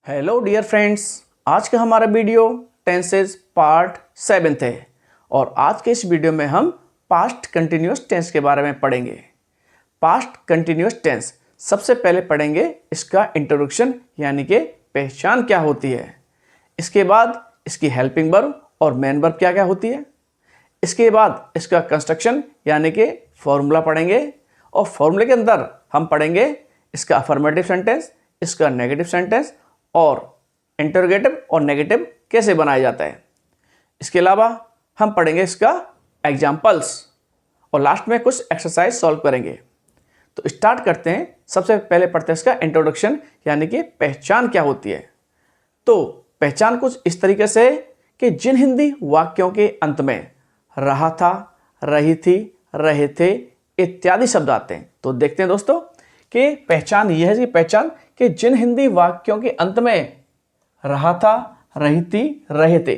Hello dear friends, आज का हमारा वीडियो टेंसेज पार्ट 7 है और आज के इस वीडियो में हम पास्ट कंटिन्यूअस टेंस के बारे में पढ़ेंगे। पास्ट कंटिन्यूअस टेंस सबसे पहले पढ़ेंगे इसका इंट्रोडक्शन यानी कि पहचान क्या होती है। इसके बाद इसकी हेल्पिंग वर्ब और मेन वर्ब क्या क्या होती है। इसके बाद इसका कंस्ट्रक्शन यानी कि फॉर्मूला पढ़ेंगे और फॉर्मूले के अंदर हम पढ़ेंगे इसका अफर्मेटिव सेंटेंस, इसका नेगेटिव सेंटेंस और इंटरोगेटिव और नेगेटिव कैसे बनाया जाता है। इसके अलावा हम पढ़ेंगे इसका एग्जाम्पल्स और लास्ट में कुछ एक्सरसाइज सॉल्व करेंगे। तो स्टार्ट करते हैं। सबसे पहले पढ़ते हैं इसका इंट्रोडक्शन यानी कि पहचान क्या होती है। तो पहचान कुछ इस तरीके से है कि जिन हिंदी वाक्यों के अंत में रहा था, रही थी, रहे थे इत्यादि शब्द आते हैं। तो देखते हैं दोस्तों कि पहचान ये है कि पहचान कि जिन हिंदी वाक्यों के अंत में रहा था, रही थी, रहे थे।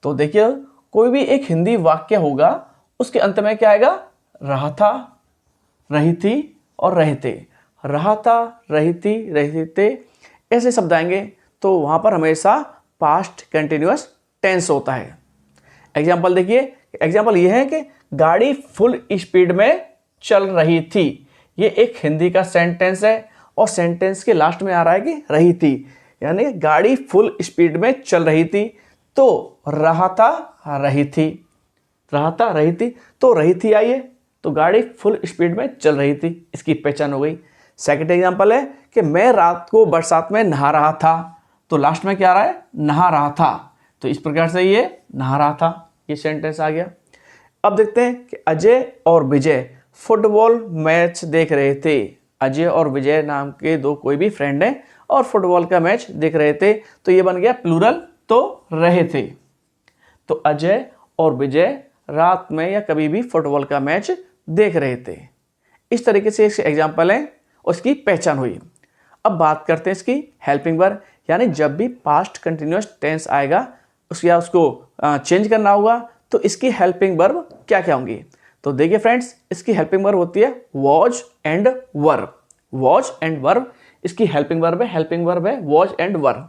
तो देखिए कोई भी एक हिंदी वाक्य होगा उसके अंत में क्या आएगा, रहा था, रही थी और रहे थे। रहा था, रही थी, रहे थे ऐसे शब्द आएंगे तो वहाँ पर हमेशा पास्ट कंटिन्यूअस टेंस होता है। एग्जाम्पल देखिए, एग्जाम्पल ये है कि गाड़ी फुल स्पीड में चल रही थी। ये एक हिंदी का सेंटेंस है और सेंटेंस के लास्ट में आ रहा है कि रही थी, यानी गाड़ी फुल स्पीड में चल रही थी। तो रहा था, रही थी, रहा था, रही थी, तो रही थी आइए, तो गाड़ी फुल स्पीड में चल रही थी, इसकी पहचान हो गई। सेकंड एग्जांपल है कि मैं रात को बरसात में नहा रहा था। तो लास्ट में क्या आ रहा है, नहा रहा था, तो इस प्रकार से ये नहा रहा था, ये सेंटेंस आ गया। अब देखते हैं कि अजय और विजय फुटबॉल मैच देख रहे थे। अजय और विजय नाम के दो कोई भी फ्रेंड हैं और फुटबॉल का मैच देख रहे थे, तो ये बन गया प्लूरल, तो रहे थे। तो अजय और विजय रात में या कभी भी फुटबॉल का मैच देख रहे थे। इस तरीके से इसके एग्जाम्पल हैं और इसकी पहचान हुई। अब बात करते हैं इसकी हेल्पिंग वर्ब, यानी जब भी पास्ट कंटिन्यूअस टेंस आएगा उसको चेंज करना होगा तो इसकी हेल्पिंग वर्ब क्या क्या होंगी। तो देखिए फ्रेंड्स, इसकी हेल्पिंग वर्ब होती है was and verb. Was and verb इसकी हेल्पिंग वर्ब है। हेल्पिंग वर्ब है वॉज एंड वर्ब।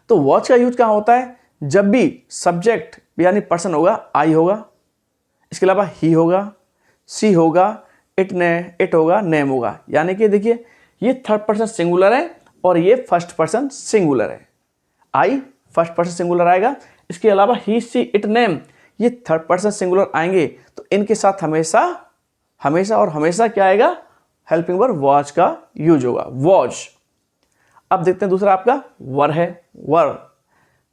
तो वॉच का यूज कहाँ होता है, जब भी सब्जेक्ट यानी पर्सन होगा, आई होगा, इसके अलावा ही होगा, सी होगा, इट होगा, नेम होगा। यानी कि देखिए ये थर्ड पर्सन सिंगुलर है और ये फर्स्ट पर्सन सिंगुलर है। आई फर्स्ट पर्सन सिंगुलर आएगा, इसके अलावा ही, सी, इट, नेम ये थर्ड पर्सन सिंगुलर आएंगे, तो इनके साथ हमेशा हमेशा और हमेशा क्या आएगा, हेल्पिंग वर्ब वॉच का यूज होगा, वॉच। अब देखते हैं दूसरा आपका वर है, वर।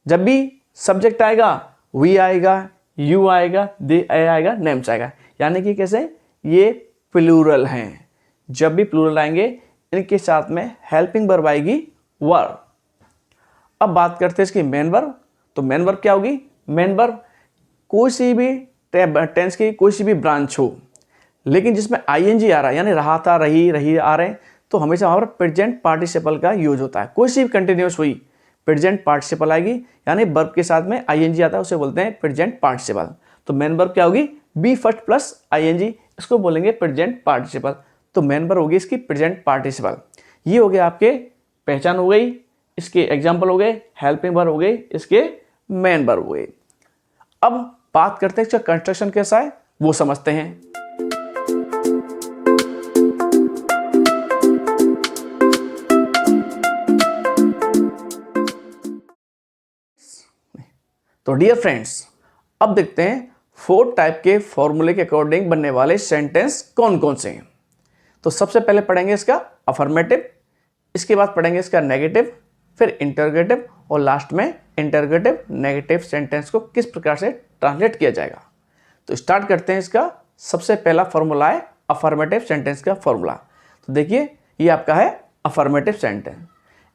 जब भी सब्जेक्ट आएगा वी आएगा, यू आएगा, दे आएगा, नेम्स आएगा। यानी कि कैसे, ये प्लूरल हैं। जब भी प्लूरल आएंगे इनके साथ में हेल्पिंग वर्ब आएगी वर। अब बात करते हैं इसकी मेन वर्ब। तो मेन वर्ब क्या होगी, मेन वर्ब कोई सी भी टेंस की कोई सी भी ब्रांच हो लेकिन जिसमें आईएनजी आ रहा है, यानी रहा था, रही आ रहे हैं, तो हमेशा वहाँ पर प्रेजेंट पार्टिसिपल का यूज होता है। कोई सी भी कंटिन्यूअस हुई प्रेजेंट पार्टिसिपल आएगी, यानी वर्ब के साथ में आईएनजी आता है, उसे बोलते हैं प्रेजेंट पार्टिसिपल। तो मेन वर्ब क्या होगी, बी फर्स्ट प्लस आईएनजी, इसको बोलेंगे प्रेजेंट पार्टिसिपल। तो मेन वर्ब होगी इसकी प्रेजेंट पार्टिसिपल। ये हो गया आपके पहचान हो गई, इसके एग्जाम्पल हो गए, हेल्पिंग वर्ब हो गए, इसके मेन वर्ब हो गए। अब बात करते हैं इसका कंस्ट्रक्शन कैसा है वो समझते हैं। तो डियर फ्रेंड्स, अब देखते हैं 4 टाइप के फॉर्मूले के अकॉर्डिंग बनने वाले सेंटेंस कौन कौन से हैं। तो सबसे पहले पढ़ेंगे इसका अफर्मेटिव, इसके बाद पढ़ेंगे इसका नेगेटिव, फिर इंटरोगेटिव और लास्ट में इंटरोगेटिव नेगेटिव सेंटेंस को किस प्रकार से ट्रांसलेट किया जाएगा। तो स्टार्ट करते हैं। इसका सबसे पहला फॉर्मूला है अफर्मेटिव सेंटेंस का फॉर्मूला। तो देखिए ये आपका है अफर्मेटिव सेंटेंस।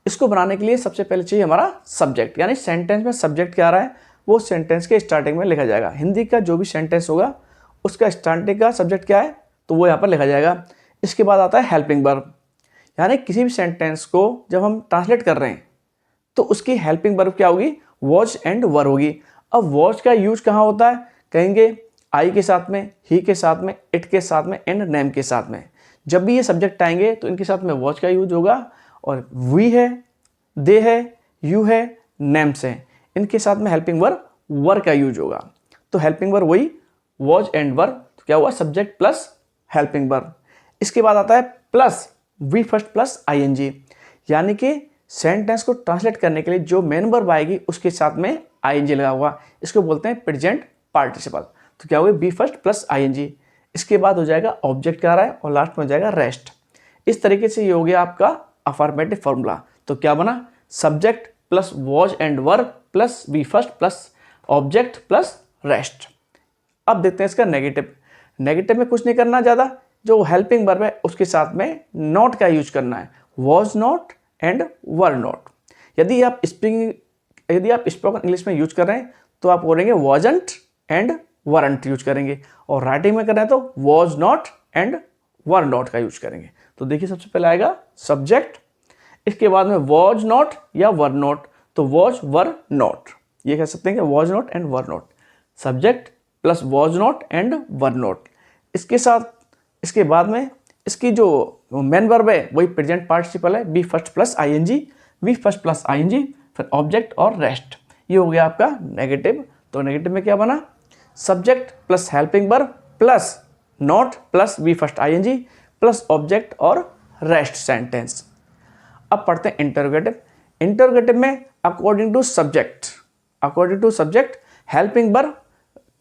इसको बनाने के लिए सबसे पहले चाहिए हमारा सब्जेक्ट, यानी सेंटेंस में सब्जेक्ट क्या आ रहा है वो सेंटेंस के स्टार्टिंग में लिखा जाएगा। हिंदी का जो भी सेंटेंस होगा उसका स्टार्टिंग का सब्जेक्ट क्या है तो वो यहाँ पर लिखा जाएगा। इसके बाद आता है हेल्पिंग वर्ब, यानी किसी भी सेंटेंस को जब हम ट्रांसलेट कर रहे हैं तो उसकी हेल्पिंग वर्ब क्या होगी, वॉच एंड वर होगी। अब वॉच का यूज कहाँ होता है, कहेंगे आई के साथ में, ही के साथ में, इट के साथ में एंड नेम के साथ में। जब भी ये सब्जेक्ट आएंगे तो इनके साथ में वॉच का यूज होगा। और वी है, दे है, यू है, नेम्स है, इनके साथ में हेल्पिंग वर्ब वर का यूज होगा। तो हेल्पिंग वर्ब वही वॉज एंड वर, तो क्या हुआ सब्जेक्ट प्लस हेल्पिंग वर्ब। इसके बाद आता है plus V first plus ING, यानी कि सेंटेंस को ट्रांसलेट करने के लिए जो मेन वर्ब आएगी उसके साथ में आईएनजी लगा हुआ, इसको बोलते हैं प्रेजेंट पार्टिसिपल। तो क्या हुआ बी फर्स्ट प्लस आईएनजी, इसके बाद हो जाएगा ऑब्जेक्ट का रहा है और लास्ट में हो जाएगा रेस्ट। इस तरीके से ये हो गया आपका अफर्मेटिव फॉर्मूला। तो क्या बना subject plus was and verb plus B first plus object plus rest. अब देखते हैं इसका नेगेटिव। नेगेटिव में कुछ नहीं करना ज़्यादा, जो हेल्पिंग वर्ब है उसके साथ में नॉट का यूज करना है, was not and were not. यदि आप स्पोकन इंग्लिश में यूज कर रहे हैं तो आप बोलेंगे वॉजंट एंड वरंट यूज करेंगे, और राइटिंग में कर रहे हैं तो was not and were not का यूज करेंगे। तो देखिए सबसे पहले आएगा सब्जेक्ट, इसके बाद में वॉज नॉट या वर नॉट, तो वॉज वर नॉट, ये कह सकते हैं कि was not and were not, subject plus was not and were not. इसके साथ इसके बाद में इसकी जो मेन वर्ब है वही प्रेजेंट पार्टिसिपल है, B first plus ING, V first plus ING, फिर ऑब्जेक्ट और रेस्ट। ये हो गया आपका नेगेटिव। तो नेगेटिव में क्या बना subject plus helping verb plus not plus V first ING plus object और रेस्ट सेंटेंस। अब पढ़ते हैं इंटरोगेटिव। इंटरोगेटिव में according to subject helping verb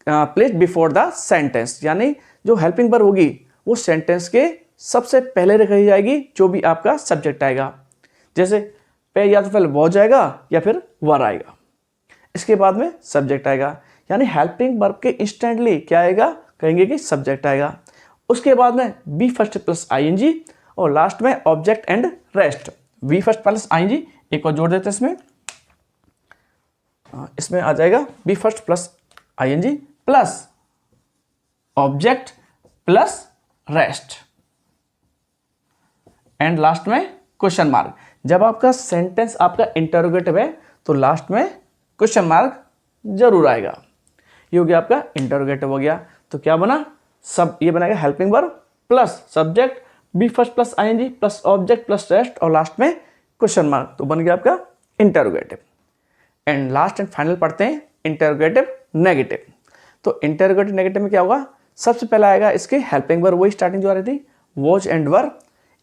place before the sentence, यानी जो हेल्पिंग वर्ब होगी वो सेंटेंस के सबसे पहले रखी जाएगी जो भी आपका सब्जेक्ट आएगा। जैसे पे या तो पहले वॉज आएगा या फिर वर आएगा, इसके बाद में सब्जेक्ट आएगा, यानी हेल्पिंग वर्ब के इंस्टेंटली क्या आएगा कहेंगे कि सब्जेक्ट आएगा। उसके बाद में बी फर्स्ट प्लस आईएनजी और लास्ट में object and rest. V first plus ING एक और जोड़ देते हैं इसमें आ जाएगा B first plus ING plus object plus rest and last में क्वेश्चन मार्क। जब आपका सेंटेंस आपका इंटरोगेटिव है तो लास्ट में क्वेश्चन मार्क जरूर आएगा। ये हो गया आपका इंटरोगेटिव हो गया। तो क्या बना ये बनेगा helping verb plus subject B first plus ING plus object plus rest और लास्ट में क्वेश्चन मार्क, तो बन गया आपका interrogative. And last and final पढ़ते हैं इंटरोगेटिव नेगेटिव। तो इंटरोगेटिव नेगेटिव में क्या होगा सबसे पहला आएगा इसके हेल्पिंग वर्ब, वही स्टार्टिंग जो आ रही थी वॉज एंड वर्ब।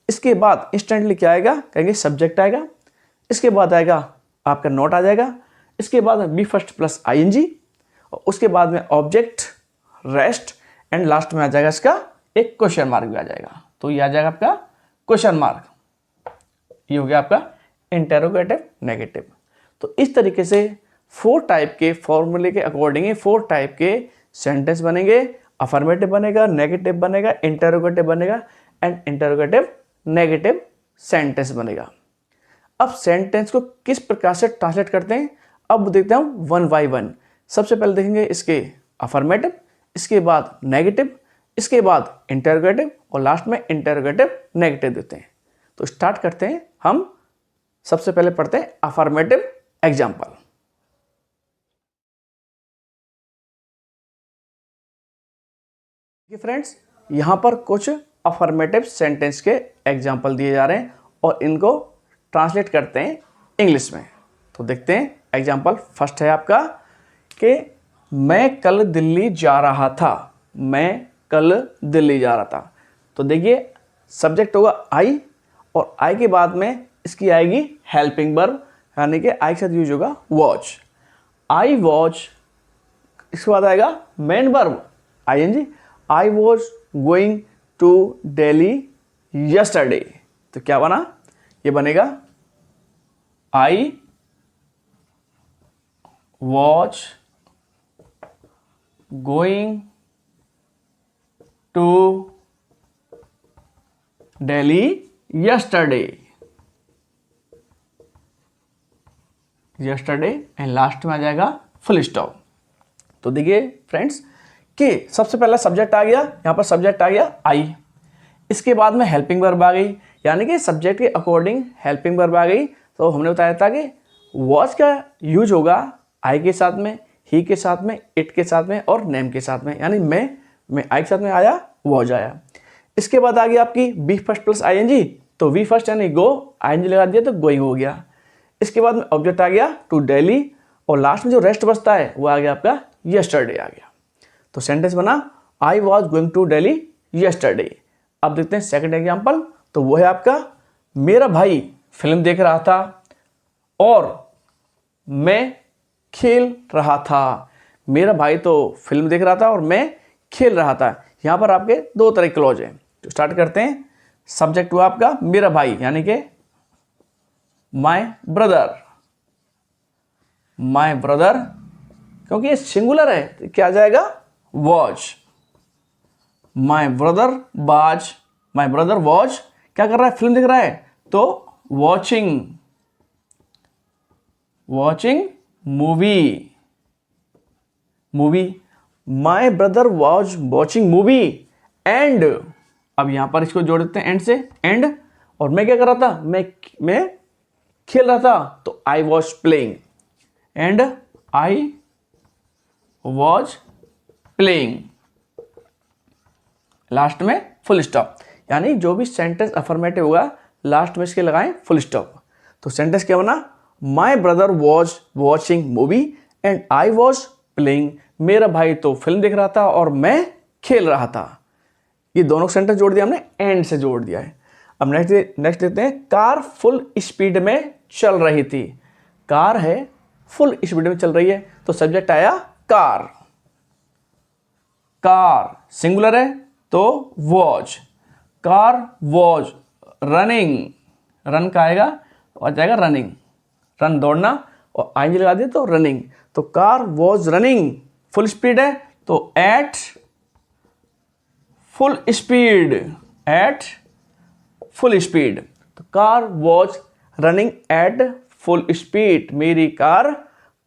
इसके बाद इंस्टेंटली क्या आएगा कहेंगे सब्जेक्ट आएगा, इसके बाद आएगा आपका नोट आ जाएगा, इसके बाद बी फर्स्ट प्लस आईएनजी और उसके बाद में ऑब्जेक्ट रेस्ट एंड लास्ट में आ जाएगा इसका एक क्वेश्चन मार्क भी आ जाएगा। तो ये आ जाएगा आपका क्वेश्चन मार्क। ये हो गया आपका इंटरोगेटिव नेगेटिव। तो इस तरीके से 4 टाइप के फॉर्मूले के अकॉर्डिंग 4 टाइप के सेंटेंस बनेंगे। अफर्मेटिव बनेगा, नेगेटिव बनेगा, इंटरोगेटिव बनेगा एंड इंटरोगेटिव नेगेटिव सेंटेंस बनेगा। अब सेंटेंस को किस प्रकार से ट्रांसलेट करते हैं अब देखते हैं वन बाय वन। सबसे पहले देखेंगे इसके अफर्मेटिव, इसके बाद नेगेटिव, इसके बाद इंटरोगेटिव और लास्ट में इंटरोगेटिव नेगेटिव देते हैं। तो स्टार्ट करते हैं हम। सबसे पहले पढ़ते हैं अफर्मेटिव एग्जाम्पल। फ्रेंड्स यहां पर कुछ अफर्मेटिव सेंटेंस के एग्जाम्पल दिए जा रहे हैं और इनको ट्रांसलेट करते हैं इंग्लिश में। तो देखते हैं एग्जाम्पल। फर्स्ट है आपका कि मैं कल दिल्ली जा रहा था। मैं कल दिल्ली जा रहा था। तो देखिए सब्जेक्ट होगा आई और आई के बाद में इसकी आएगी हेल्पिंग वर्ब, यानी कि आई के साथ यूज होगा वॉच। आई वॉच, इसके बाद आएगा main verb ING. I was going to Delhi yesterday. तो क्या बना ये बनेगा I was going to Delhi yesterday and last में आ जाएगा फुल स्टॉप। तो देखिए फ्रेंड्स कि सबसे पहला सब्जेक्ट आ गया, यहाँ पर सब्जेक्ट आ गया आई, इसके बाद में हेल्पिंग वर्ब आ गई, यानी कि सब्जेक्ट के अकॉर्डिंग हेल्पिंग वर्ब आ गई। तो हमने बताया था कि वॉच का यूज होगा आई के साथ में, ही के साथ में, इट के साथ में और नेम के साथ में, यानी मैं आई के साथ में आया वॉच आया। इसके बाद आ गया आपकी बी फर्स्ट प्लस आईएनजी, तो वी फर्स्ट यानी गो, आईएनजी लगा दिया तो गोइंग हो गया। इसके बाद में ऑब्जेक्ट आ गया टू दिल्ली, और लास्ट में जो रेस्ट बचता है वो आ गया आपका यस्टरडे आ गया। तो सेंटेंस बना I was going to Delhi yesterday. अब देखते हैं सेकंड एग्जाम्पल, तो वो है आपका मेरा भाई फिल्म देख रहा था और मैं खेल रहा था। मेरा भाई तो फिल्म देख रहा था और मैं खेल रहा था। यहाँ पर आपके दो तरह के क्लॉज हैं। तो स्टार्ट करते हैं। सब्जेक्ट हुआ आपका मेरा भाई यानी कि माय ब्रदर, माय ब्रदर, क्योंकि ये सिंगुलर है तो क्या आ जाएगा was. My brother was, my brother was क्या कर रहा है, फिल्म देख रहा है, तो watching, watching movie, movie. My brother was watching movie and, अब यहां पर इसको जोड़ देते हैं एंड से, एंड, और मैं क्या कर रहा था, मैं खेल रहा था, तो I was playing, and I was playing. Last में फुल स्टॉप, यानी जो भी सेंटेंस अफर्मेटिव होगा लास्ट में इसके लगाएं फुल स्टॉप। तो सेंटेंस क्या बना, my brother was watching movie and I was playing. मेरा भाई तो फिल्म देख रहा था और मैं खेल रहा था। ये दोनों सेंटेंस जोड़ दिया हमने, एंड से जोड़ दिया है। अब नेक्स्ट देखते हैं। कार फुल स्पीड में चल रही थी। कार है फुल स्पीड में चल रही है, तो सब्जेक्ट आया कार। कार सिंगुलर है तो was. Car was running, run का आएगा और जाएगा रनिंग, रन दौड़ना, और आईएनजी लगा दिया तो रनिंग। तो car was running, full speed है तो at full speed, at full speed. तो car was running at full speed, मेरी कार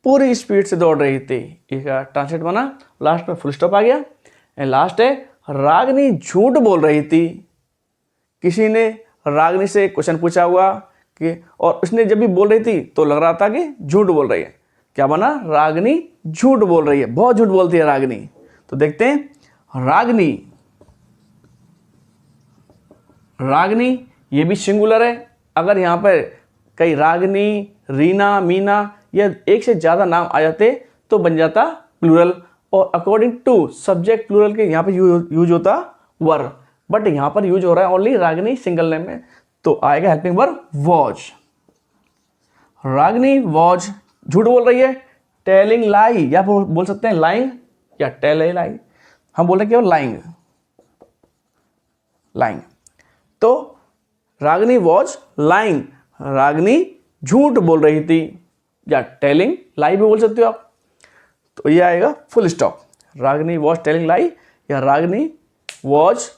पूरी स्पीड से दौड़ रही थी। इसका ट्रांसलेट बना, लास्ट में फुल स्टॉप आ गया। एंड लास्ट है रागनी झूठ बोल रही थी। किसी ने रागनी से क्वेश्चन पूछा हुआ कि, और उसने जब भी बोल रही थी तो लग रहा था कि झूठ बोल रही है। क्या बना, रागनी झूठ बोल रही है, बहुत झूठ बोलती है रागनी। तो देखते हैं रागनी, रागनी ये भी सिंगुलर है। अगर यहाँ पर कई रागनी, रीना, मीना या एक से ज़्यादा नाम आ जाते तो बन जाता प्लूरल, और अकॉर्डिंग टू सब्जेक्ट प्लूरल के यहाँ पर यूज होता वर, बट यहाँ पर यूज हो रहा है ओनली रागनी सिंगल नेम में, तो आएगा helping verb was. Ragini was झूठ बोल रही है, टेलिंग लाई, या बोल सकते हैं लाइंग या टेल लाई, हम बोल रहे केवल लाइंग, लाइंग। तो रागनी वॉज लाइंग, रागनी झूठ बोल रही थी, या टेलिंग लाई भी बोल सकते हो आप। तो ये आएगा full stop, Ragini was telling लाई या रागनी वॉज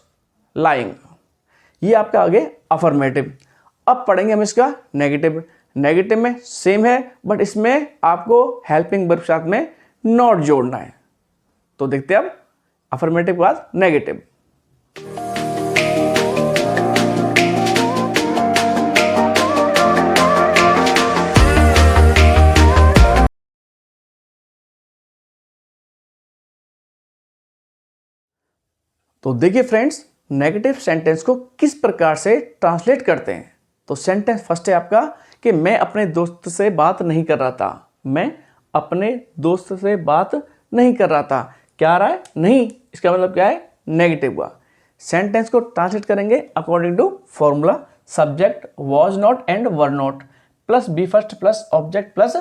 लाइंग। ये आपका आगे अफर्मेटिव। अब पढ़ेंगे हम इसका नेगेटिव। नेगेटिव में सेम है, बट इसमें आपको हेल्पिंग वर्ब साथ में नॉट जोड़ना है। तो देखते हैं अब अफर्मेटिव के बाद नेगेटिव। तो देखिए फ्रेंड्स, नेगेटिव सेंटेंस को किस प्रकार से ट्रांसलेट करते हैं। तो सेंटेंस फर्स्ट है आपका कि मैं अपने दोस्त से बात नहीं कर रहा था। मैं अपने दोस्त से बात नहीं कर रहा था, क्या आ रहा है, नहीं, इसका मतलब क्या है, नेगेटिव हुआ। सेंटेंस को ट्रांसलेट करेंगे according to formula, subject was not and were not plus B first plus object plus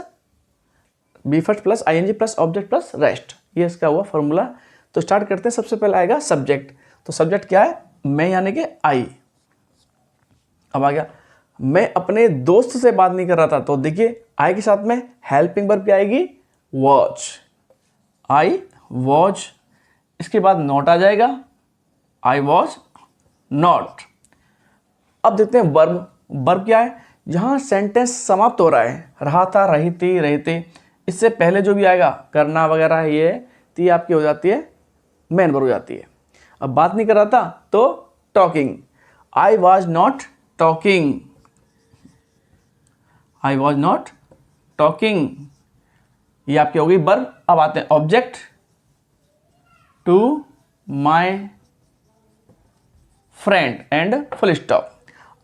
B first plus ING plus object plus rest, ये इसका हुआ फॉर्मूला। तो स्टार्ट करते हैं। सबसे पहले आएगा सब्जेक्ट। तो सब्जेक्ट क्या है, मैं यानी कि आई। अब आ गया मैं अपने दोस्त से बात नहीं कर रहा था, तो देखिए आई के साथ में हेल्पिंग वर्ब क्या आएगी, वॉच, आई वॉच। इसके बाद नॉट आ जाएगा, आई वॉच नॉट। अब देखते हैं वर्ब। वर्ब क्या है, जहां सेंटेंस समाप्त हो रहा है, रहा था, रही थी, रहते, इससे पहले जो भी आएगा करना वगैरह ये तो ये आपकी हो जाती है मेन वर्ब हो जाती है। अब बात नहीं कर रहा था तो talking, I was not talking, I was not talking, ये आपकी होगी वर्ब। अब आते हैं object, to my friend and full stop.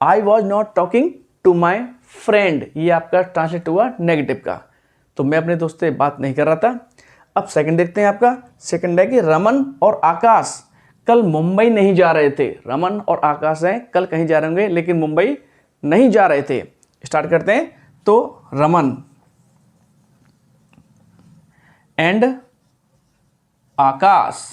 I was not talking to my friend, ये आपका ट्रांसलेट हुआ नेगेटिव का, तो मैं अपने दोस्त से बात नहीं कर रहा था। अब सेकंड देखते हैं, आपका सेकंड है कि रमन और आकाश कल मुंबई नहीं जा रहे थे। रमन और आकाश हैं, कल कहीं जा रहे होंगे लेकिन मुंबई नहीं जा रहे थे। स्टार्ट करते हैं। तो रमन एंड आकाश,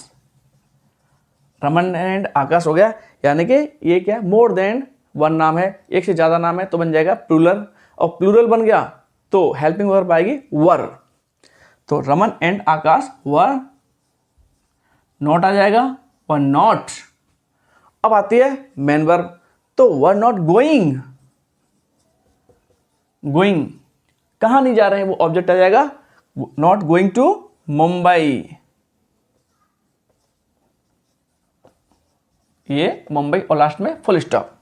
रमन एंड आकाश हो गया, यानी कि ये क्या मोर देन वन नाम है, एक से ज्यादा नाम है तो बन जाएगा प्लूरल, और प्लूरल बन गया तो हेल्पिंग वर्ब आएगी वर। तो Raman and Aakash were not आ जाएगा, वर नॉट। अब आती है मेन वर्ब, तो वर नॉट गोइंग, गोइंग कहां नहीं जा रहे हैं, वो ऑब्जेक्ट आ जाएगा, नॉट गोइंग टू मुंबई, ये मुंबई और लास्ट में फुल स्टॉप।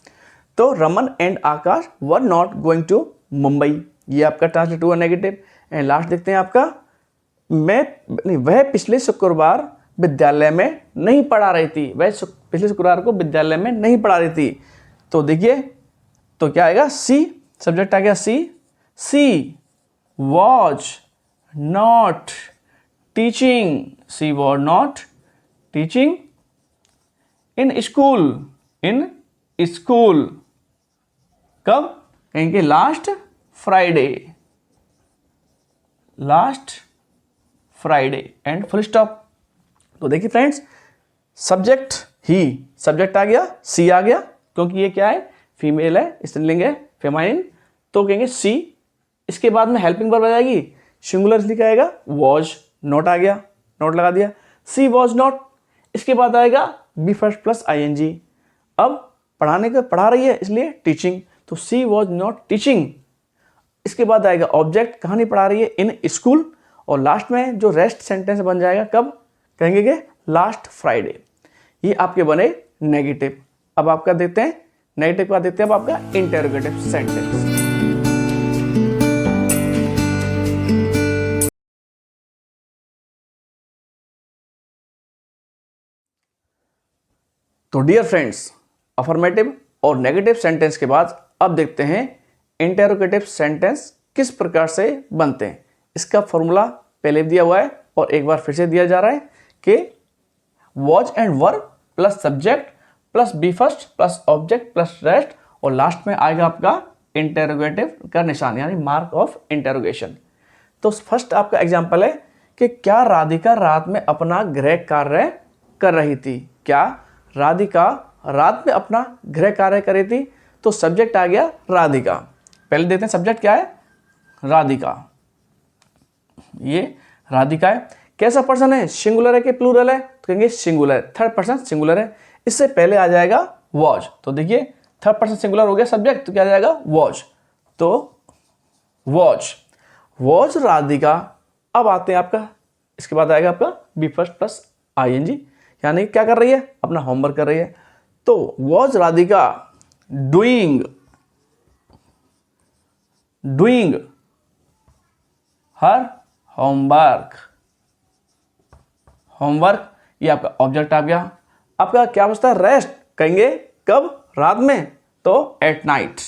तो Raman and Aakash were not going to Mumbai, ये आपका ट्रांसलेट हुआ नेगेटिव। एंड लास्ट देखते हैं आपका, वह पिछले शुक्रवार विद्यालय में नहीं पढ़ा रही थी, वह पिछले शुक्रवार को विद्यालय में नहीं पढ़ा रही थी। तो देखिए, तो क्या आएगा, सी, सब्जेक्ट आ गया she was not teaching, she was not teaching in school, in school कब, कहेंगे last Friday, last Friday and full stop. तो देखिए फ्रेंड्स, सब्जेक्ट ही, सब्जेक्ट आ गया, सी आ गया, क्योंकि ये क्या है, फीमेल है, स्त्रीलिंग है, फेमाइन, तो कहेंगे सी। इसके बाद में हेल्पिंग वर्ब आ जाएगी, सिंगुलर लिखा आएगा वॉज, नॉट आ गया, नॉट लगा दिया, सी वॉज नॉट। इसके बाद आएगा बी फर्स्ट प्लस आईएनजी, अब पढ़ाने का पढ़ा रही है इसलिए टीचिंग, तो सी वॉज नॉट टीचिंग। इसके बाद आएगा ऑब्जेक्ट, कहां नहीं पढ़ा रही है, इन स्कूल, और लास्ट में जो रेस्ट सेंटेंस बन जाएगा कब, कहेंगे कि लास्ट फ्राइडे। ये आपके बने नेगेटिव। अब आपका देखते हैं नेगेटिव का, देखते हैं अब आपका इंटरोगेटिव सेंटेंस। तो डियर फ्रेंड्स, अफर्मेटिव और नेगेटिव सेंटेंस के बाद अब देखते हैं इंटरोगेटिव सेंटेंस किस प्रकार से बनते हैं। इसका फॉर्मूला पहले दिया हुआ है और एक बार फिर से दिया जा रहा है कि was and verb plus subject plus B first plus object plus rest, और लास्ट में आएगा आपका इंटरोगेटिव का निशान, यानी मार्क ऑफ इंटरोगेशन। तो फर्स्ट आपका एग्जांपल है कि क्या राधिका रात में अपना गृह कार्य कर रही थी, क्या राधिका रात में अपना गृह कार्य कर रही थी। तो सब्जेक्ट आ गया राधिका, पहले देखते हैं सब्जेक्ट क्या है, राधिका, ये राधिका है। कैसा पर्सन है, सिंगुलर है कि प्लूरल है, तो कहेंगे सिंगुलर, थर्ड पर्सन सिंगुलर है। इससे पहले आ जाएगा वॉज, तो देखिए थर्ड पर्सन सिंगुलर हो गया सब्जेक्ट, तो क्या आ जाएगा वॉज, तो वॉज राधिका। अब आते हैं आपका, इसके बाद आएगा आपका बी फर्स्ट प्लस आईएनजी, यानी क्या कर रही है, अपना होमवर्क कर रही है। तो was Radhika doing her homework, ये आपका ऑब्जेक्ट आ गया। आपका क्या बचता है, रेस्ट, कहेंगे कब, रात में, तो एट नाइट,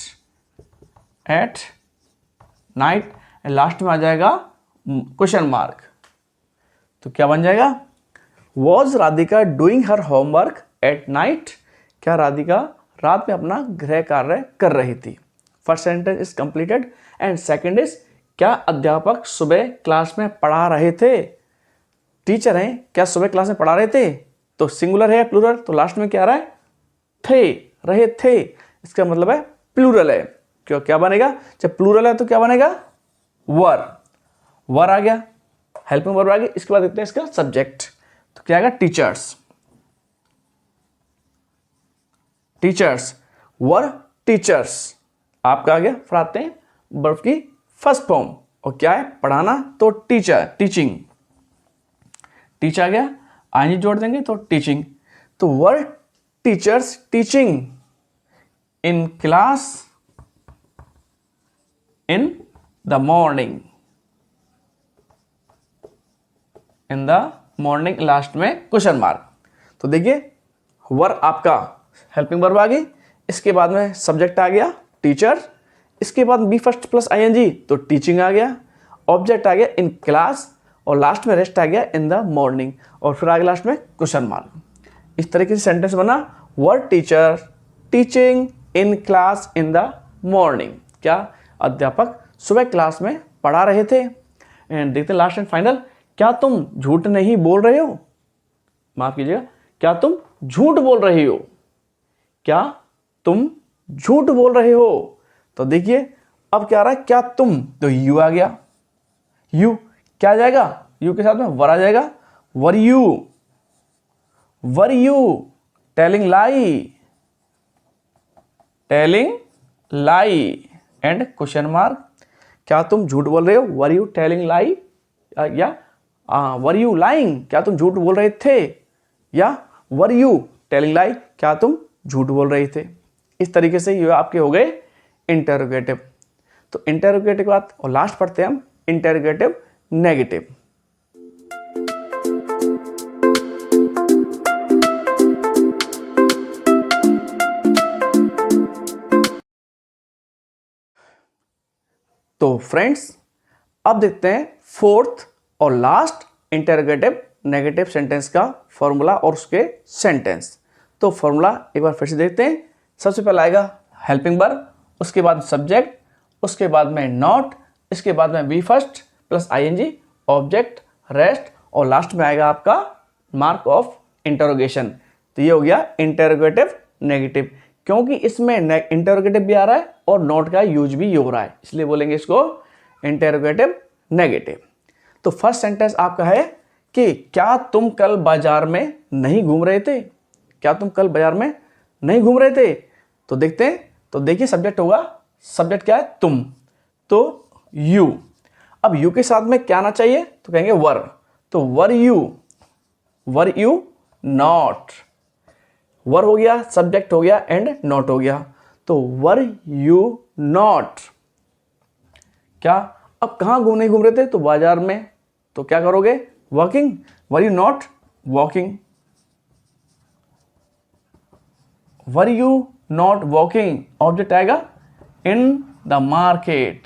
लास्ट में आ जाएगा क्वेश्चन मार्क, तो क्या बन जाएगा, was Radhika doing her homework at night, क्या राधिका रात में अपना गृह कार्य कर रही थी। First sentence is completed and second is, क्या अध्यापक सुबह क्लास में पढ़ा रहे थे, टीचर हैं, क्या सुबह क्लास में पढ़ा रहे थे, तो सिंगुलर है प्लूरल, तो लास्ट में क्या आ रहा है, थे, रहे थे, इसका मतलब है प्लूरल है, क्यों क्या बनेगा, जब प्लूरल है तो क्या बनेगा, वर आ गया, हेल्पिंग वर्ब आ गया। इसके बाद देखते हैं इसका सब्जेक्ट, तो क्या आएगा, टीचर्स, वर टीचर्स, आपका आ गया। फिर आते हैं वर्ब की फर्स्ट फॉर्म, और क्या है, पढ़ाना, तो टीचर, टीच आ गया, आईएनजी जोड़ देंगे तो टीचिंग, तो वर teachers teaching in class in the morning, last में क्वेश्चन मार्क। तो देखिए वर आपका हेल्पिंग वर्ब आ गई, इसके बाद में सब्जेक्ट आ गया टीचर, इसके बाद बी फर्स्ट प्लस आईएनजी तो टीचिंग आ गया, ऑब्जेक्ट आ गया इन क्लास, और लास्ट में रेस्ट आ गया इन द मॉर्निंग, और फिर आगे लास्ट में क्वेश्चन मार्क। इस तरीके से सेंटेंस बना, were teacher teaching in class in the morning. क्या अध्यापक सुबह क्लास में पढ़ा रहे थे। एंड देखते हैं लास्ट एंड फाइनल, क्या तुम झूठ नहीं बोल रहे हो, माफ कीजिएगा, क्या तुम झूठ बोल रही हो, क्या तुम झूठ बोल रहे हो। तो देखिए अब क्या आ रहा है, क्या तुम, तो यू आ गया, यू क्या आ जाएगा, यू के साथ में वर आ जाएगा, were you telling lie and question mark. क्या तुम झूठ बोल रहे हो, वर यू टेलिंग लाई, या वर यू लाइंग, क्या तुम झूठ बोल रहे थे, या वर यू टेलिंग लाई, क्या तुम झूठ बोल रहे थे। इस तरीके से ये आपके हो गए इंटरोगेटिव। तो इंटरोगेटिव के बाद और लास्ट पढ़ते हैं हम इंटरोगेटिव नेगेटिव। तो फ्रेंड्स अब देखते हैं फोर्थ और लास्ट इंटरोगेटिव नेगेटिव सेंटेंस का फॉर्मूला और उसके सेंटेंस। तो फॉर्मूला एक बार फिर से देखते हैं। सबसे पहले आएगा हेल्पिंग वर्ब, उसके बाद सब्जेक्ट, उसके बाद में नॉट, इसके बाद में B first plus ING, object, rest, और लास्ट में आएगा आपका मार्क ऑफ इंटरोगेशन। तो ये हो गया इंटरोगेटिव नेगेटिव, क्योंकि इसमें इंटरोगेटिव भी आ रहा है और नॉट का यूज भी हो रहा है, इसलिए बोलेंगे इसको इंटरोगेटिव नेगेटिव। तो फर्स्ट सेंटेंस आपका है कि क्या तुम कल बाजार में नहीं घूम रहे थे, क्या तुम कल बाजार में नहीं घूम रहे थे। तो देखते हैं, तो देखिए सब्जेक्ट होगा, सब्जेक्ट क्या है, तुम, तो यू। अब यू के साथ में क्या आना चाहिए, तो कहेंगे वर, तो वर यू नॉट, वर हो गया, सब्जेक्ट हो गया एंड नॉट हो गया, तो वर यू नॉट। क्या अब कहाँ नहीं घूम रहे थे, तो बाजार में, तो क्या करोगे, walking, were you not walking, were you not walking, object आएगा in the market,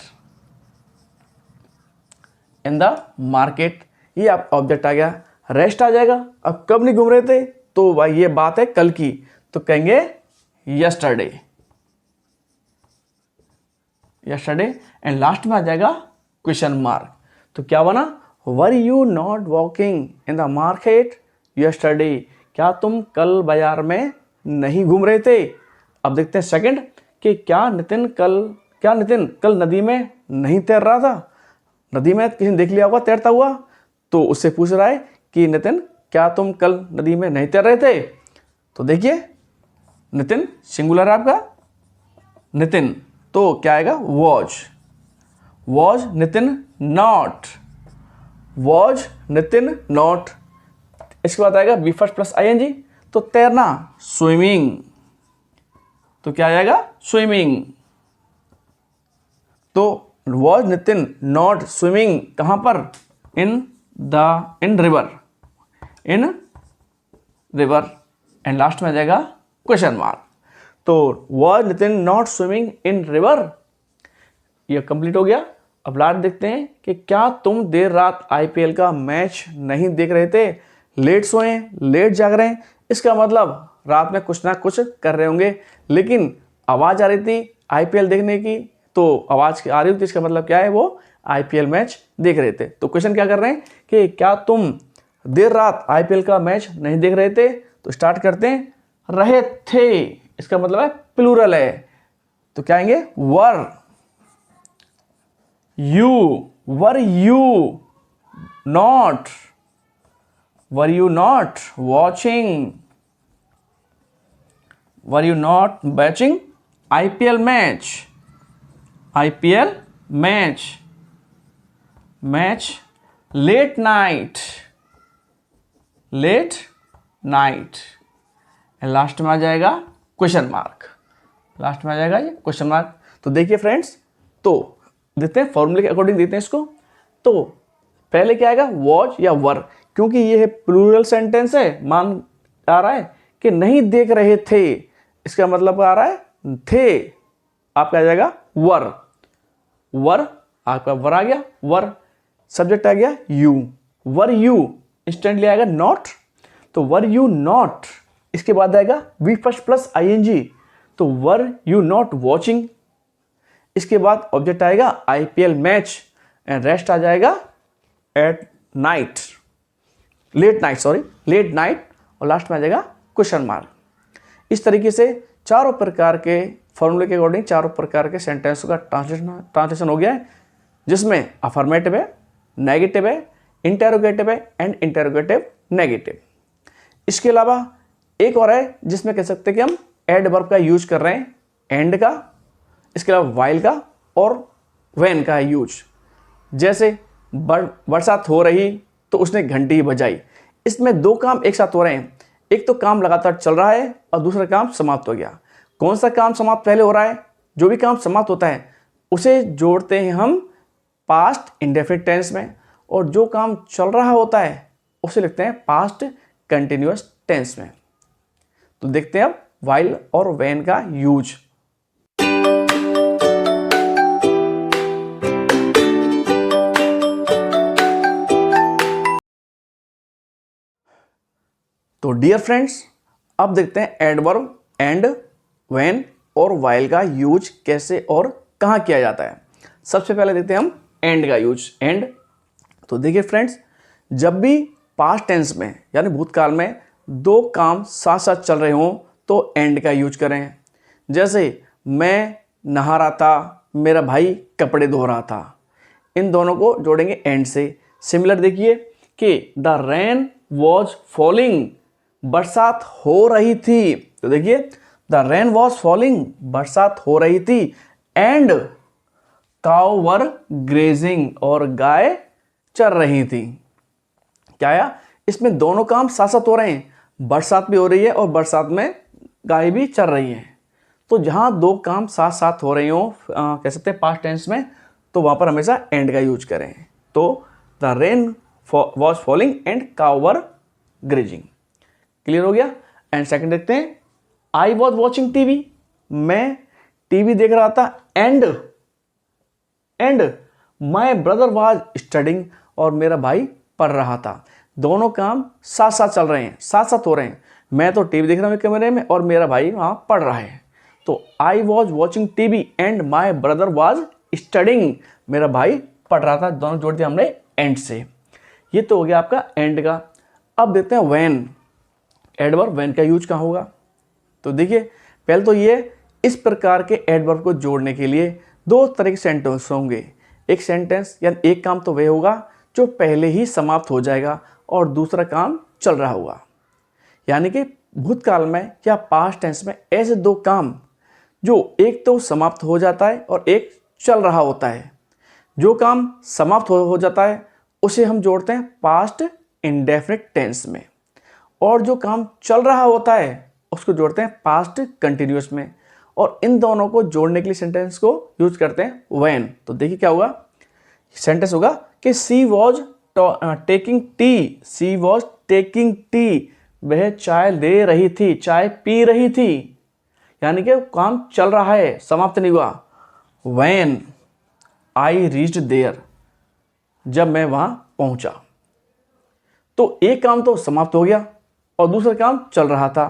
in the market, ये आप ऑब्जेक्ट आ गया। रेस्ट आ जाएगा, अब कब नहीं घूम रहे थे, तो भाई ये बात है कल की, तो कहेंगे यस्टरडे, एंड लास्ट में आ जाएगा क्वेश्चन मार्क। तो क्या बना, वर you not walking in the market yesterday, क्या तुम कल बाजार में नहीं घूम रहे थे। अब देखते हैं सेकंड कि क्या नितिन कल नदी में नहीं तैर रहा था। नदी में किसी ने देख लिया होगा तैरता हुआ, तो उससे पूछ रहा है कि नितिन क्या तुम कल नदी में नहीं तैर रहे थे। तो देखिए नितिन सिंगुलर है आपका, नितिन, तो क्या आएगा, was Nitin not, was Nitin not. इसके बाद आएगा बी फर्स्ट प्लस आईएनजी, तो तैरना, स्विमिंग, तो क्या आएगा, स्विमिंग। तो वॉज नितिन नॉट स्विमिंग कहां पर, इन रिवर, एंड लास्ट में आ जाएगा क्वेश्चन मार्क। तो was Nitin not swimming in river, ये कंप्लीट हो गया। अब लास्ट देखते हैं कि क्या तुम देर रात आईपीएल का मैच नहीं देख रहे थे, लेट सोए, लेट जाग रहे हैं। इसका मतलब रात में कुछ ना कुछ कर रहे होंगे, लेकिन आवाज़ आ रही थी आईपीएल देखने की, तो आवाज़ आ रही थी, इसका मतलब क्या है, वो आईपीएल मैच देख रहे थे। तो क्वेश्चन क्या कर रहे हैं कि क्या तुम देर रात आईपीएल का मैच नहीं देख रहे थे। तो स्टार्ट करते हैं, रहे थे, इसका मतलब है प्लूरल है, तो क्या आएंगे, were you not watching, were you not watching IPL match, late night, last में आ जाएगा क्वेश्चन मार्क, ये क्वेश्चन मार्क। तो देखिए फ्रेंड्स, तो देखते हैं फॉर्मूले के अकॉर्डिंग देते हैं इसको। तो पहले क्या आएगा, वॉच या वर, क्योंकि ये है प्लूरल सेंटेंस है, मान आ रहा है कि नहीं देख रहे थे, इसका मतलब आ रहा है थे, आपका आ जाएगा वर, वर आपका वर आ गया, वर सब्जेक्ट आ गया यू, वर यू इंस्टेंटली आएगा नॉट, तो वर यू नॉट, इसके बाद आएगा वी फर्स्ट प्लस आईएनजी, तो वर यू नॉट वॉचिंग, इसके बाद ऑब्जेक्ट आएगा आईपीएल मैच एंड रेस्ट आ जाएगा at night, late night, sorry late night, और लास्ट में आ जाएगा क्वेश्चन मार्क। इस तरीके से चारों प्रकार के फॉर्मूले के अकॉर्डिंग चारों प्रकार के सेंटेंस का ट्रांसलेशन हो गया है, जिसमें अफर्मेटिव है, नेगेटिव है, इंटेरोगेटिव है एंड इंटेरोगेटिव नेगेटिव। इसके अलावा एक और है जिसमें कह सकते हैं कि हम एडवर्ब का यूज कर रहे हैं, एंड का, इसके अलावा वाइल का और व्हेन का यूज। जैसे बरसात हो रही तो उसने घंटी बजाई, इसमें दो काम एक साथ हो रहे हैं, एक तो काम लगातार चल रहा है और दूसरा काम समाप्त हो गया। कौन सा काम समाप्त पहले हो रहा है? जो भी काम समाप्त होता है उसे जोड़ते हैं हम पास्ट इंडेफिनिट टेंस में, और जो काम चल रहा होता है उसे लिखते हैं पास्ट कंटिन्यूअस टेंस में। तो देखते हैं अब वाइल और व्हेन का यूज। तो डियर फ्रेंड्स, अब देखते हैं एडवर्ब एंड व्हेन और वाइल का यूज कैसे और कहाँ किया जाता है। सबसे पहले देखते हैं हम एंड का यूज। एंड, तो देखिए फ्रेंड्स, जब भी पास्ट टेंस में यानी भूतकाल में दो काम साथ साथ चल रहे हों तो एंड का यूज करें। जैसे मैं नहा रहा था, मेरा भाई कपड़े धो रहा था, इन दोनों को जोड़ेंगे एंड से। सिमिलर देखिए कि द रेन वॉज फॉलिंग, बरसात हो रही थी, तो देखिए द रेन वॉज फॉलिंग, बरसात हो रही थी, एंड काउ वर ग्रेजिंग, और गाय चर रही थी। क्या आया? इसमें दोनों काम साथ साथ हो रहे हैं, बरसात भी हो रही है और बरसात में गाय भी चर रही है। तो जहां दो काम साथ साथ हो रहे हो कह सकते हैं पास्ट टेंस में, तो वहां पर हमेशा एंड का यूज करें। तो the rain was falling and cow were grazing. Clear हो गया। एंड सेकंड देखते हैं, आई वॉज वॉचिंग टीवी, मैं टीवी देख रहा था, and my brother was studying, और मेरा भाई पढ़ रहा था। दोनों काम साथ साथ चल रहे हैं, साथ साथ हो रहे हैं। मैं तो टीवी देख रहा हूँ कमरे में और मेरा भाई वहाँ पढ़ रहा है। तो I was watching TV and my brother was studying, मेरा भाई पढ़ रहा था। दोनों जोड़ दिया हमने एंड से। ये तो हो गया आपका एंड का। अब देखते हैं व्हेन। एडवर्ब व्हेन का यूज कहाँ होगा? तो देखिए, पहले तो ये इस प्रकार के एडवर्ब को जोड़ने के लिए दो तरह के सेंटेंस होंगे। एक सेंटेंस यानी एक काम तो वह होगा जो पहले ही समाप्त हो जाएगा और दूसरा काम चल रहा होगा। यानी कि भूतकाल में या पास्ट टेंस में ऐसे दो काम जो एक तो समाप्त हो जाता है और एक चल रहा होता है। जो काम समाप्त हो जाता है उसे हम जोड़ते हैं पास्ट इंडेफिनिट टेंस में, और जो काम चल रहा होता है उसको जोड़ते हैं पास्ट कंटिन्यूअस में। और इन दोनों को जोड़ने के लिए सेंटेंस को यूज करते हैं व्हेन। तो देखिए क्या होगा, सेंटेंस होगा कि she was taking tea, she was taking tea, वह चाय ले रही थी, चाय पी रही थी। यानी कि काम चल रहा है, समाप्त नहीं हुआ। व्हेन आई रीच्ड देयर, जब मैं वहां पहुंचा। तो एक काम तो समाप्त हो गया और दूसरा काम चल रहा था।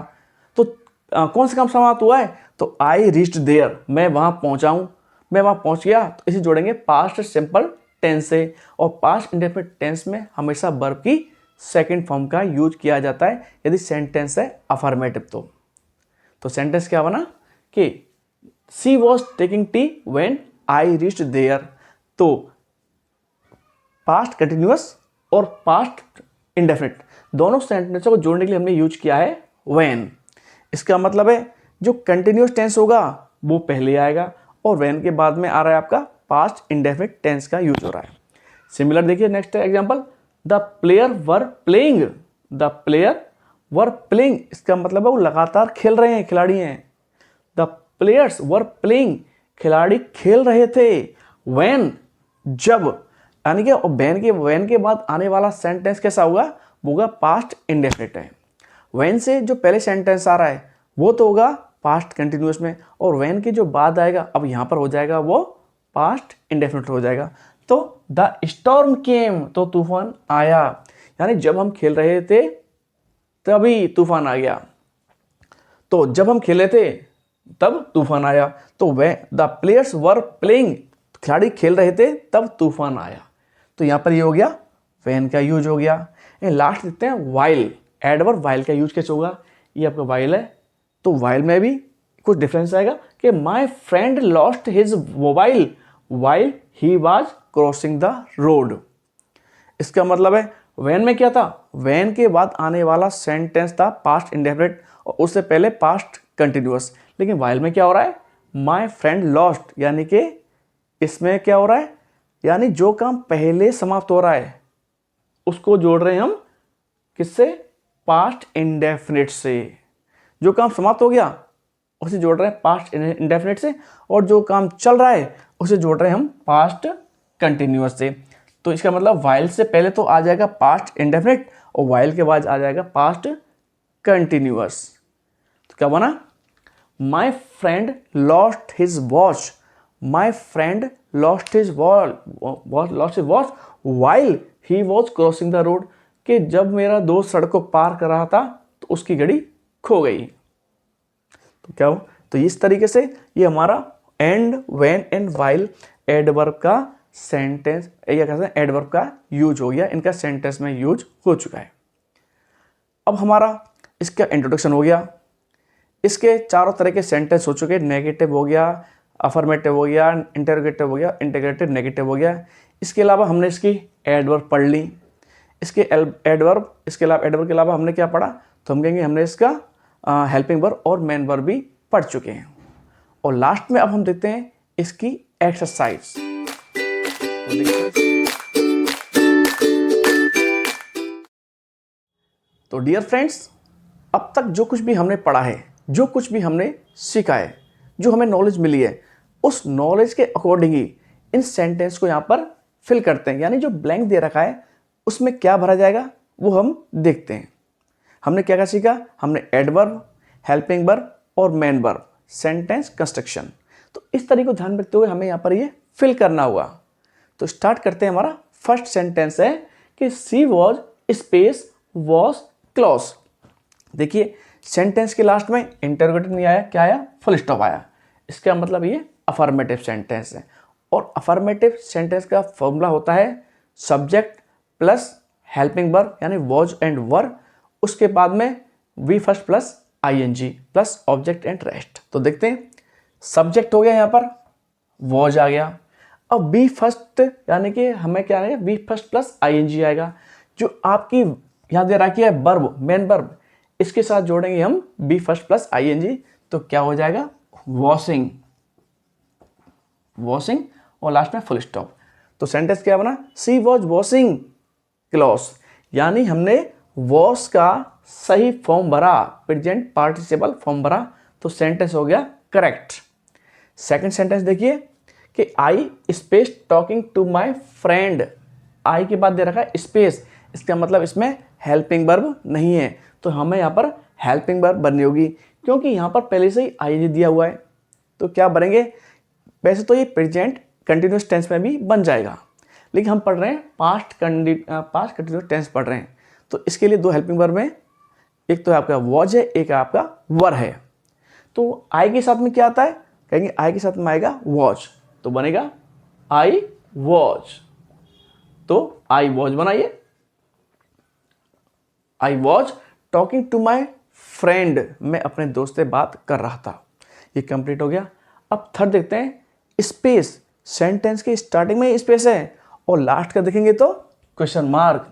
तो कौन सा काम समाप्त हुआ है? तो आई रीच्ड देयर, मैं वहां पहुंचा हूं, मैं वहां पहुंच गया। तो इसे जोड़ेंगे पास्ट सिंपल टेंस से। और पास्ट इंडेफिनिट टेंस में हमेशा वर्ब की सेकंड फॉर्म का यूज किया जाता है यदि सेंटेंस है अफर्मेटिव। तो सेंटेंस क्या बना कि she was taking tea when I reached there. तो पास्ट कंटिन्यूअस और पास्ट इंडेफिनिट दोनों सेंटेंसों को जोड़ने के लिए हमने यूज किया है व्हेन। इसका मतलब है जो कंटिन्यूअस टेंस होगा वो पहले आएगा और व्हेन के बाद में आ रहा है आपका पास्ट इंडेफिनिट टेंस का यूज हो रहा है। सिमिलर देखिए next example, the player were playing, the player were playing, इसका मतलब है वो लगातार खेल रहे हैं, खिलाड़ी हैं। द प्लेयर्स वर प्लेइंग, खिलाड़ी खेल रहे थे। व्हेन, जब, यानी कि व्हेन के बाद आने वाला सेंटेंस कैसा होगा? वो होगा पास्ट इंडेफिनिट है। व्हेन से जो पहले सेंटेंस आ रहा है वो तो होगा पास्ट कंटिन्यूस में, और व्हेन के जो बाद आएगा अब यहाँ पर हो जाएगा वो पास्ट इंडेफिनिट हो जाएगा। तो द स्टॉर्म केम, तो तूफान आया, यानी जब हम खेल रहे थे तभी तूफान आ गया। तो जब हम खेले थे तब तूफान आया। तो way the players were playing, खिलाड़ी खेल रहे थे तब तूफान आया। तो यहाँ पर ये हो गया व्हेन का यूज हो गया। लास्ट देखते हैं वाइल, एडवर्ब वाइल का यूज कैसे होगा। ये आपका वाइल है, तो वाइल में भी कुछ डिफरेंस आएगा कि my friend lost his mobile while he was crossing the road. इसका मतलब है व्हेन में क्या था, व्हेन के बाद आने वाला सेंटेंस था पास्ट इंडेफिनिट और उससे पहले पास्ट कंटिन्यूअस। लेकिन वाइल में क्या हो रहा है, माई फ्रेंड लॉस्ट, यानी कि इसमें क्या हो रहा है, यानी जो काम पहले समाप्त हो रहा है उसको जोड़ रहे हैं हम किससे, पास्ट इंडेफिनिट से। जो काम समाप्त हो गया उसे जोड़ रहे हैं पास्ट इंडेफिनिट से, और जो काम चल रहा है उसे जोड़ रहे हैं हम पास्ट कंटिन्यूअस से। तो इसका मतलब वाइल से पहले तो आ जाएगा पास्ट इंडेफिनिट और वाइल के बाद आ जाएगा पास्ट कंटिन्यूअस। तो क्या बना, my friend lost his watch, my friend lost his watch while he was crossing the road, कि जब मेरा दोस्त सड़क को पार कर रहा था तो उसकी घड़ी खो गई। तो क्या हो, तो इस तरीके से ये हमारा and, when and while adverb का सेंटेंस, या कहते हैं एडवर्ब का यूज हो गया, इनका सेंटेंस में यूज हो चुका है। अब हमारा इसका इंट्रोडक्शन हो गया, इसके चारों तरह के सेंटेंस हो चुके, नेगेटिव हो गया, अफर्मेटिव हो गया, इंटरोगेटिव हो गया, इंटीग्रेटिव नेगेटिव हो गया। इसके अलावा हमने इसकी एडवर्ब पढ़ ली, इसके एडवर्ब, इसके अलावा एडवर्ब के अलावा हमने क्या पढ़ा, तो हम कहेंगे हमने इसका हेल्पिंग वर्ब और मेन वर्ब भी पढ़ चुके हैं। और लास्ट में अब हम देखते हैं इसकी एक्सरसाइज। तो डियर फ्रेंड्स, अब तक जो कुछ भी हमने पढ़ा है, जो कुछ भी हमने सीखा है, जो हमें नॉलेज मिली है, उस नॉलेज के अकॉर्डिंग ही इन सेंटेंस को यहाँ पर फिल करते हैं। यानी जो ब्लैंक दे रखा है उसमें क्या भरा जाएगा वो हम देखते हैं। हमने क्या क्या सीखा, हमने एडवर्ब, हेल्पिंग वर्ब और मेन वर्ब, सेंटेंस कंस्ट्रक्शन। तो इस तरीके को ध्यान में रखते हुए हमें यहाँ पर ये फिल करना होगा। तो स्टार्ट करते हैं। हमारा फर्स्ट सेंटेंस है कि she was space was close. देखिए सेंटेंस के लास्ट में इंटरोगेटिव नहीं आया, क्या आया, फुल स्टॉप आया। इसका मतलब ये अफर्मेटिव सेंटेंस है, और अफर्मेटिव सेंटेंस का फॉर्मूला होता है सब्जेक्ट प्लस हेल्पिंग वर्ब यानी वॉज एंड वर, उसके बाद में V first plus ING plus object and rest. तो देखते हैं, सब्जेक्ट हो गया, यहाँ पर वॉज आ गया। अब बी फर्स्ट यानी कि हमें क्या आएगा, बी फर्स्ट प्लस आईएनजी आएगा। जो आपकी यहाँ दे रखी है वर्ब, मेन वर्ब, इसके साथ जोड़ेंगे हम बी फर्स्ट प्लस आईएनजी, तो क्या हो जाएगा, वॉशिंग, वॉशिंग, और लास्ट में फुल स्टॉप। तो सेंटेंस क्या बना, सी वॉज वॉशिंग क्लॉथ्स, यानी हमने वॉश का सही फॉर्म भरा, प्रेजेंट पार्टिसिपल फॉर्म भरा, तो सेंटेंस हो गया करेक्ट। सेकंड सेंटेंस देखिए कि I space talking to my friend, I के बाद दे रखा है स्पेस, इसका मतलब इसमें हेल्पिंग वर्ब नहीं है, तो हमें यहाँ पर हेल्पिंग वर्ब बननी होगी, क्योंकि यहाँ पर पहले से ही आई दिया हुआ है। तो क्या बनेंगे, वैसे तो ये प्रेजेंट कंटिन्यूस टेंस में भी बन जाएगा, लेकिन हम पढ़ रहे हैं पास्ट कंटिन्यूस टेंस पढ़ रहे हैं, तो इसके लिए दो हेल्पिंग वर्ब में, एक तो आपका वॉज है, एक आपका वर है। तो आई के साथ में क्या आता है, कहेंगे आई के साथ में आएगा वॉज, तो बनेगा आई वॉज। तो आई वॉज बनाइए, I was talking to my friend, मैं अपने दोस्त से बात कर रहा था। ये कंप्लीट हो गया। अब थर्ड देखते हैं, स्पेस, सेंटेंस के स्टार्टिंग में स्पेस है और लास्ट का देखेंगे तो क्वेश्चन मार्क,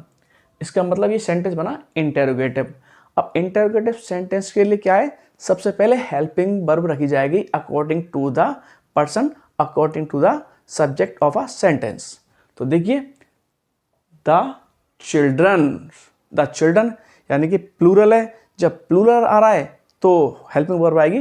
इसका मतलब ये सेंटेंस बना इंटेरोगेटिव। अब इंटेरोगेटिव सेंटेंस के लिए क्या है, सबसे पहले हेल्पिंग वर्ब रखी जाएगी according to the person, according to the subject of a sentence. तो देखिए द चिल्ड्रन यानी कि प्लूरल है, जब प्लूरल आ रहा है तो हेल्पिंग वर्ब आएगी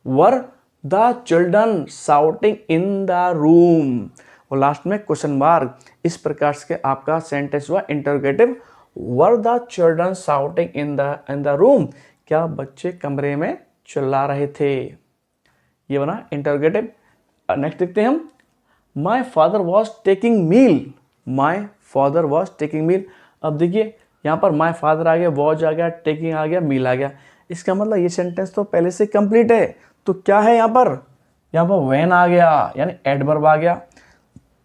were the children shouting in the room, और लास्ट में क्वेश्चन मार्क। इस प्रकार से आपका सेंटेंस हुआ interrogative were the children shouting in the room, क्या बच्चे कमरे में चिल्ला रहे थे। ये बना इंटरोगेटिव। नेक्स्ट देखते हैं हम, my father was taking meal, my father was taking meal. अब देखिए यहाँ पर माई फादर आ गया, वॉज आ गया, टेकिंग आ गया, मील आ गया। इसका मतलब ये सेंटेंस तो पहले से कंप्लीट है। तो क्या है यहाँ पर व्हेन आ गया, यानी एडवर्ब आ गया।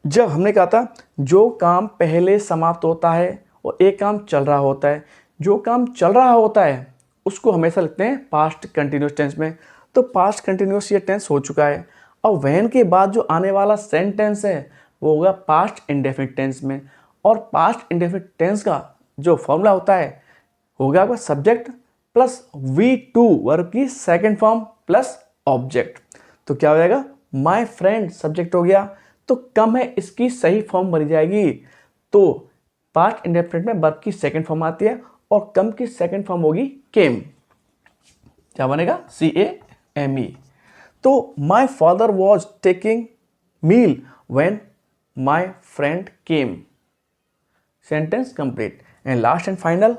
जब हमने कहा था जो काम पहले समाप्त होता है और एक काम चल रहा होता है, जो काम चल रहा होता है उसको हमेशा लिखते हैं पास्ट कंटिन्यूस टेंस में। तो पास्ट कंटिन्यूस ये टेंस हो चुका है। अब व्हेन के बाद जो आने वाला सेंटेंस है वो होगा पास्ट इंडेफिनिट टेंस में। और पास्ट इंडेफिनिट टेंस का जो फॉर्मूला होता है होगा आपका सब्जेक्ट प्लस V2 वर्ब की सेकंड फॉर्म प्लस ऑब्जेक्ट। तो क्या हो जाएगा, माय फ्रेंड सब्जेक्ट हो गया, तो कम है इसकी सही फॉर्म बन जाएगी। तो पास्ट इंडेफिनिट में वर्ब की सेकंड फॉर्म आती है और कम की सेकंड फॉर्म होगी केम। क्या बनेगा, CAME। तो my father was taking meal when my friend came. Sentence complete. And last and final,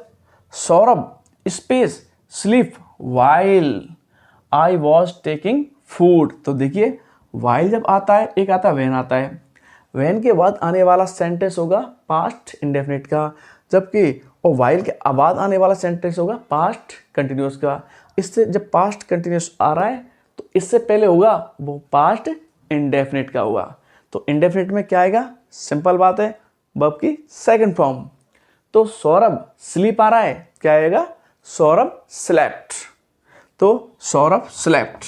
Saurabh space sleep while I was taking food. तो देखिए वाइल जब आता है, एक आता है व्हेन आता है, व्हेन के बाद आने वाला सेंटेंस होगा पास्ट इंडेफिनिट का, जबकि और वाइल के बाद आने वाला सेंटेंस होगा पास्ट कंटिन्यूस का। इससे जब पास्ट कंटिन्यूस आ रहा है तो इससे पहले होगा वो पास्ट इंडेफिनिट का होगा। तो इंडेफिनिट में क्या आएगा, सिंपल बात है, वर्ब की सेकंड फॉर्म। तो सौरभ स्लीप आ रहा है, क्या आएगा, सौरभ स्लेप्ट। तो सौरभ स्लेप्ट,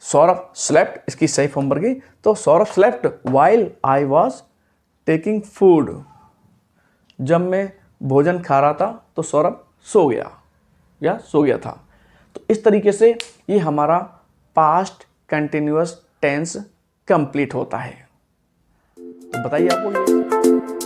सौरभ स्लेप्ट इसकी सही फॉर्म बन गई। तो Saurabh slept while I was taking food, जब मैं भोजन खा रहा था तो सौरभ सो गया या सो गया था। तो इस तरीके से ये हमारा पास्ट कंटिन्यूअस टेंस कंप्लीट होता है। तो बताइए आपको ये